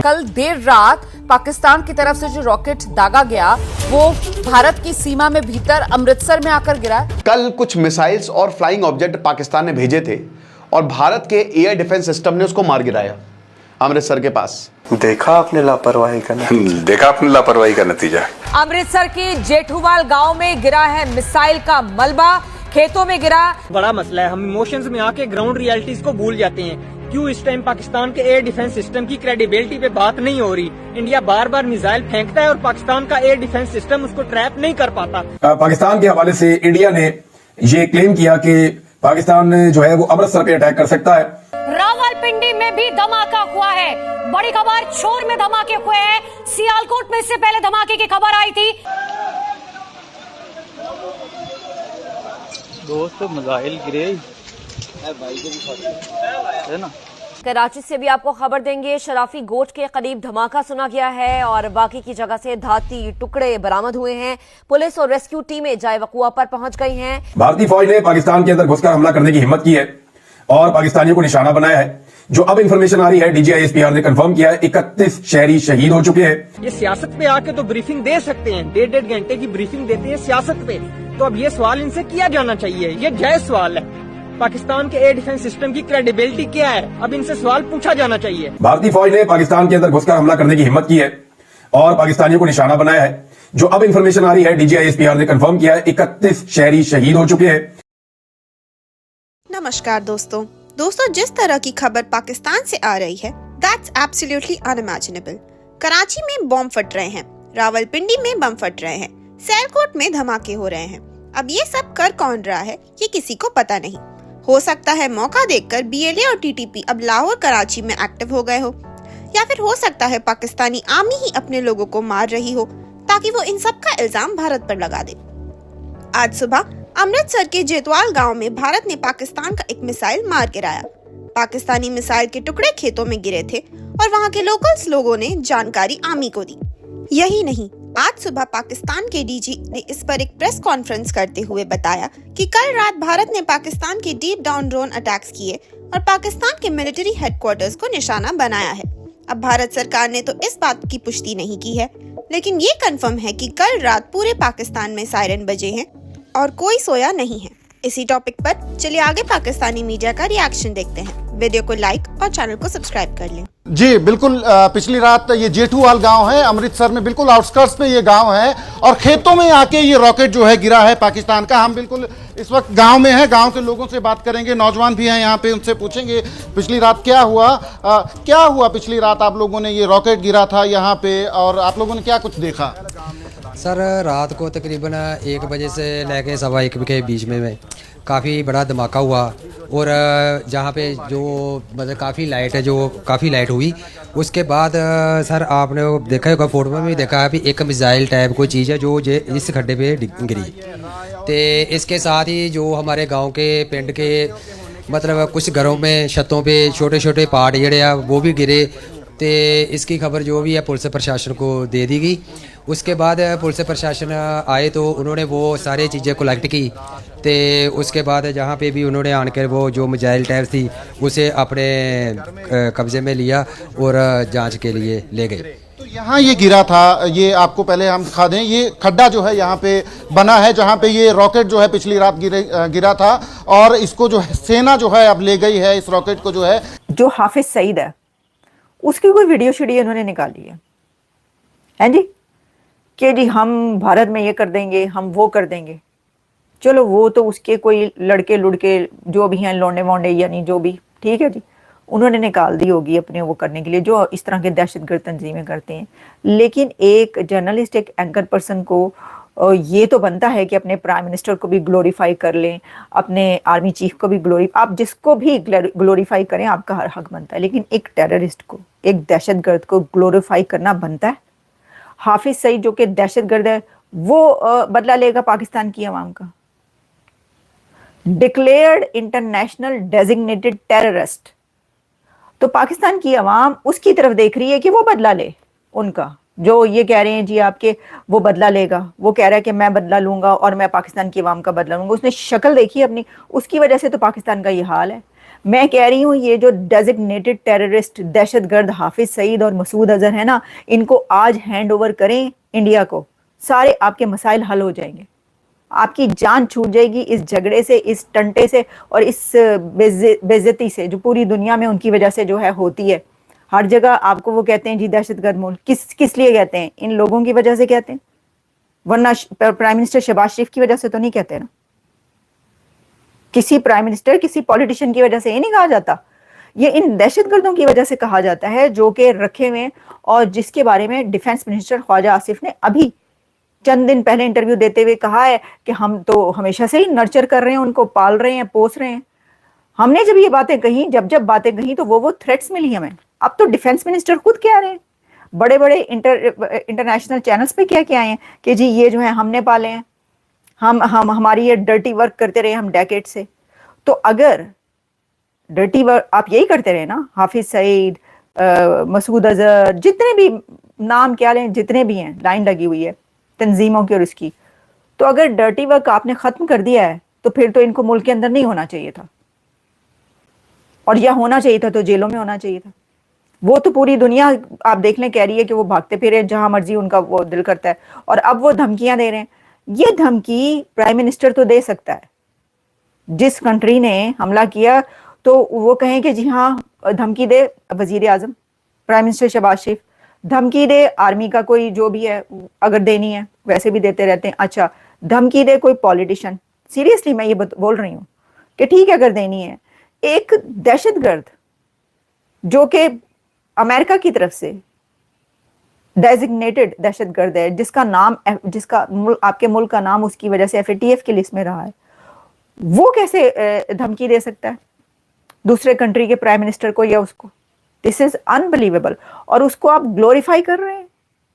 कल देर रात पाकिस्तान की तरफ से जो रॉकेट दागा गया वो भारत की सीमा में भीतर अमृतसर में आकर गिरा। कल कुछ मिसाइल्स और फ्लाइंग ऑब्जेक्ट पाकिस्तान ने भेजे थे और भारत के एयर डिफेंस सिस्टम ने उसको मार गिराया अमृतसर के पास। देखा आपने लापरवाही का नतीजा। अमृतसर के जेठूवाल गांव में गिरा है मिसाइल का मलबा, खेतों में गिरा। बड़ा मसला है, हम इमोशंस में आके ग्राउंड रियलिटीज को भूल जाते हैं। क्यों इस टाइम पाकिस्तान के एयर डिफेंस सिस्टम की क्रेडिबिलिटी पे बात नहीं हो रही। इंडिया बार बार मिसाइल फेंकता है और पाकिस्तान का एयर डिफेंस सिस्टम उसको ट्रैप नहीं कर पाता। पाकिस्तान के हवाले से इंडिया ने ये क्लेम किया कि पाकिस्तान जो है वो अमृतसर पे अटैक कर सकता है। रावलपिंडी में भी धमाका हुआ है। बड़ी खबर, शोर में धमाके हुए हैं। सियालकोट में इससे पहले धमाके की खबर आई थी। दोस्त मिसाइल गिरे है ना। कराची से भी आपको खबर देंगे। शराफी गोट के करीब धमाका सुना गया है और बाकी की जगह से धाती टुकड़े बरामद हुए हैं। पुलिस और रेस्क्यू टीमें जाए वकुआ पर पहुंच गई हैं। भारतीय फौज ने पाकिस्तान के अंदर घुसकर हमला करने की हिम्मत की है और पाकिस्तानियों को निशाना बनाया है। जो अब इंफॉर्मेशन आ रही है, DGISPR ने कंफर्म किया है 31 शहरी शहीद हो चुके हैं। ये सियासत पे आके तो ब्रीफिंग दे सकते हैं, 1.5 घंटे की ब्रीफिंग देते हैं सियासत पे। तो अब ये सवाल इनसे किया जाना चाहिए, ये जायज सवाल है। पाकिस्तान के एयर डिफेंस सिस्टम की क्रेडिबिलिटी क्या है, अब इनसे सवाल पूछा जाना चाहिए। भारतीय फौज ने पाकिस्तान के अंदर घुसकर हमला करने की हिम्मत की है और पाकिस्तानियों को निशाना बनाया है। जो अब इंफॉर्मेशन आ रही है, DGISPR ने कंफर्म किया है 31 शहरी शहीद हो चुके हैं। नमस्कार दोस्तों, जिस तरह की खबर पाकिस्तान से आ रही है, दैट्स एब्सोल्युटली अनइमेजिनेबल। कराची में बम फट रहे हैं, रावलपिंडी में बम फट रहे हैं, सियालकोट में धमाके हो रहे हैं। अब ये सब कर कौन रहा है, ये किसी को पता नहीं। हो सकता है मौका देखकर BLA और TTP अब लाहौर कराची में एक्टिव हो गए हो, या फिर हो सकता है पाकिस्तानी आर्मी ही अपने लोगों को मार रही हो ताकि वो इन सब का इल्जाम भारत पर लगा दे। आज सुबह अमृतसर के जेठवाल गांव में भारत ने पाकिस्तान का एक मिसाइल मार गिराया। पाकिस्तानी मिसाइल के टुकड़े खेतों में गिरे थे और वहां के लोकल्स लोगों ने जानकारी आर्मी को दी। यही नहीं, आज सुबह पाकिस्तान के DG ने इस पर एक प्रेस कॉन्फ्रेंस करते हुए बताया कि कल रात भारत ने पाकिस्तान के डीप डाउन ड्रोन अटैक्स किए और पाकिस्तान के मिलिट्री हेडक्वार्टर्स को निशाना बनाया है। अब भारत सरकार ने तो इस बात की पुष्टि नहीं की है, लेकिन ये कंफर्म है कि कल रात पूरे पाकिस्तान में सायरन बजे हैं और कोई सोया नहीं है। इसी टॉपिक पर चलिए आगे पाकिस्तानी मीडिया का रिएक्शन देखते हैं। वीडियो को लाइक और चैनल को सब्सक्राइब कर लें। जी बिल्कुल, पिछली रात ये जेठूवाल गांव है अमृतसर में, बिल्कुल आउटस्कर्ट्स पे ये गांव है और खेतों में आके ये रॉकेट जो है गिरा है पाकिस्तान का। हम बिल्कुल इस वक्त गांव में हैं, गांव के लोगों से बात करेंगे, नौजवान भी हैं यहाँ पे, उनसे पूछेंगे पिछली रात क्या हुआ पिछली रात आप लोगों ने, ये रॉकेट गिरा था यहाँ पे और आप लोगों ने क्या कुछ देखा? सर रात को तकरीबन 1 बजे से लेके 1:15 के बीच में काफ़ी बड़ा धमाका हुआ और जहाँ पे जो मतलब काफ़ी लाइट हुई। उसके बाद सर आपने देखा होगा, फोटो में भी देखा है भी एक मिसाइल टाइप कोई चीज़ है जो इस खड्डे पे गिरी। तो इसके साथ ही जो हमारे गांव के पिंड के मतलब कुछ घरों में छतों पे छोटे छोटे पार्ट जड़े आ वो भी गिरे। तो इसकी खबर जो भी है पुलिस प्रशासन को दे दी गई। उसके बाद पुलिस प्रशासन आए तो उन्होंने वो सारी चीज़ें कलेक्ट की। तो उसके बाद जहाँ पे भी उन्होंने आनकर वो जो मिसाइल टाइप थी उसे अपने कब्ज़े में लिया और जांच के लिए ले गए। तो यहाँ ये गिरा था, ये आपको पहले हम दिखा दें, ये खड्डा जो है यहाँ पे बना है जहाँ पे ये रॉकेट जो है पिछली रात गिरा था और इसको जो है सेना जो है अब ले गई है इस रॉकेट को। जो है जो हाफिज सईद है उसकी कोई वीडियो इन्होंने निकाली है जी कि जी हम भारत में ये कर देंगे, हम वो कर देंगे। चलो वो तो उसके कोई लड़के लुड़के जो भी हैं, लौंडे वोंडे यानी जो भी, ठीक है जी, उन्होंने निकाल दी होगी अपने वो करने के लिए जो इस तरह के दहशतगर्द तंजीमें करते हैं। लेकिन एक जर्नलिस्ट, एक एंकर पर्सन को ये तो बनता है कि अपने प्राइम मिनिस्टर को भी ग्लोरीफाई कर लें, अपने आर्मी चीफ को भी आप जिसको भी ग्लोरीफाई करें आपका हर हक बनता है। लेकिन एक टेररिस्ट को, एक दहशतगर्द को ग्लोरीफाई करना बनता है? हाफिज सईद जो कि दहशतगर्द है वो बदला लेगा पाकिस्तान की आवाम का? Declared international designated terrorist. तो पाकिस्तान की आवाम उसकी तरफ देख रही है कि वो बदला ले उनका, जो ये कह रहे हैं जी आपके वो बदला लेगा, वो कह रहा है कि मैं बदला लूंगा और मैं पाकिस्तान की आवाम का बदला लूंगा। उसने शक्ल देखी अपनी, उसकी वजह से तो पाकिस्तान का ये हाल है। میں کہہ رہی ہوں یہ جو ڈیزگنیٹڈ ٹیررسٹ دہشت گرد حافظ سعید اور مسعود اظہر ہے نا، ان کو آج ہینڈ اوور کریں انڈیا کو، سارے آپ کے مسائل حل ہو جائیں گے. آپ کی جان چھوٹ جائے گی اس جھگڑے سے، اس ٹنٹے سے اور اس بے عزتی سے جو پوری دنیا میں ان کی وجہ سے جو ہے ہوتی ہے. ہر جگہ آپ کو وہ کہتے ہیں جی دہشت گرد ملک، کس لیے کہتے ہیں؟ ان لوگوں کی وجہ سے کہتے ہیں، ورنہ پرائم منسٹر شہباز شریف کی وجہ سے تو نہیں کہتے نا. کسی پرائم منسٹر، کسی پولیٹیشین کی وجہ سے یہ نہیں کہا جاتا، یہ ان دہشت گردوں کی وجہ سے کہا جاتا ہے جو کہ رکھے ہوئے، اور جس کے بارے میں ڈیفنس منسٹر خواجہ آصف نے ابھی چند دن پہلے انٹرویو دیتے ہوئے کہا ہے کہ ہم تو ہمیشہ سے ہی نرچر کر رہے ہیں، ان کو پال رہے ہیں، پوس رہے ہیں. ہم نے جب یہ باتیں کہیں، جب باتیں کہیں تو وہ تھریٹس ملی ہمیں. اب تو ڈیفنس منسٹر خود کہہ رہے ہیں، بڑے بڑے انٹرنیشنل چینلز پہ کیا آئے ہیں کہ جی یہ جو ہے ہم نے پالے ہیں، ہماری یہ ڈرٹی ورک کرتے رہے ہم ڈیکیڈ سے. تو اگر ڈرٹی ورک آپ یہی کرتے رہے نا، حافظ سعید، مسعود اظہر، جتنے بھی نام کیا لیں، جتنے بھی ہیں، لائن لگی ہوئی ہے تنظیموں کی اور اس کی، تو اگر ڈرٹی ورک آپ نے ختم کر دیا ہے تو پھر تو ان کو ملک کے اندر نہیں ہونا چاہیے تھا، اور یا ہونا چاہیے تھا تو جیلوں میں ہونا چاہیے تھا. وہ تو پوری دنیا آپ دیکھ لیں کہہ رہی ہے کہ وہ بھاگتے پھرے جہاں مرضی ان کا وہ دل کرتا ہے، اور اب وہ دھمکیاں دے رہے ہیں. یہ دھمکی پرائم منسٹر تو دے سکتا ہے، جس کنٹری نے حملہ کیا تو وہ کہیں کہ جی ہاں دھمکی دے وزیر اعظم، پرائم منسٹر شہباز شریف، دھمکی دے آرمی کا کوئی جو بھی ہے اگر دینی ہے، ویسے بھی دیتے رہتے ہیں. اچھا دھمکی دے کوئی پولیٹیشین، سیریسلی میں یہ بول رہی ہوں کہ ٹھیک ہے اگر دینی ہے. ایک دہشت گرد جو کہ امریکہ کی طرف سے ڈیزگنیٹڈ دہشت گرد ہے، جس کا آپ کے ملک کا نام اس کی وجہ سے FATF کی لسٹ میں رہا ہے، وہ کیسے دھمکی دے سکتا ہے دوسرے کنٹری کے پرائم منسٹر کو یا اس کو؟ دس از انبلیویبل. اور اس کو آپ گلوریفائی کر رہے ہیں،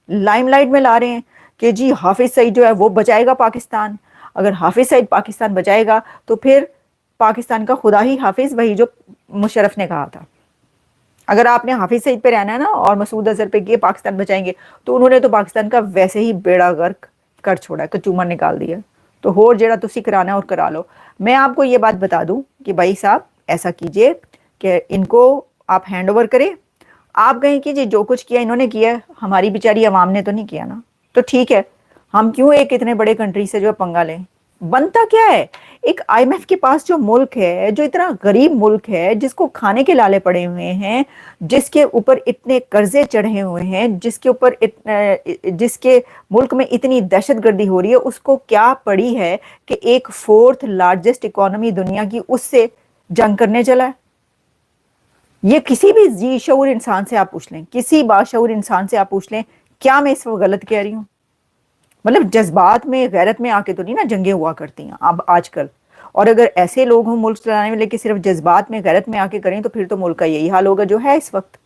لائم لائٹ میں لا رہے ہیں کہ جی حافظ سعید جو ہے وہ بچائے گا پاکستان. اگر حافظ سعید پاکستان بچائے گا تو پھر پاکستان کا خدا ہی حافظ، وہی جو مشرف نے کہا تھا. اگر آپ نے حافظ سعید پہ رہنا ہے نا اور مسعود اظہر پہ کہ پاکستان بچائیں گے، تو انہوں نے تو پاکستان کا ویسے ہی بیڑا غرق کر چھوڑا ہے، کچومر نکال دیا. تو ہو جڑا تسی کرانا اور کرا لو. میں آپ کو یہ بات بتا دوں کہ بھائی صاحب ایسا کیجئے کہ ان کو آپ ہینڈ اوور کریں. آپ کہیں کہ جی جو کچھ کیا انہوں نے کیا، ہماری بیچاری عوام نے تو نہیں کیا نا، تو ٹھیک ہے ہم کیوں ایک اتنے بڑے کنٹری سے جو پنگا لیں؟ بنتا کیا ہے؟ ایک IMF کے پاس جو ملک ہے، جو اتنا غریب ملک ہے، جس کو کھانے کے لالے پڑے ہوئے ہیں، جس کے اوپر اتنے قرضے چڑھے ہوئے ہیں، جس کے ملک میں اتنی دہشت گردی ہو رہی ہے، اس کو کیا پڑی ہے کہ ایک 4th لارجسٹ اکانومی دنیا کی اس سے جنگ کرنے چلا ہے؟ یہ کسی بھی ذی شعور انسان سے آپ پوچھ لیں، کسی باشعور انسان سے آپ پوچھ لیں، کیا میں اس وقت غلط کہہ رہی ہوں؟ مطلب جذبات میں، غیرت میں آ کے تو نہیں نا جنگیں ہوا کرتی ہیں اب آج کل. اور اگر ایسے لوگ ہوں ملک چلانے والے کہ صرف جذبات میں، غیرت میں آ کے کریں، تو پھر تو ملک کا یہی حال ہوگا جو ہے اس وقت.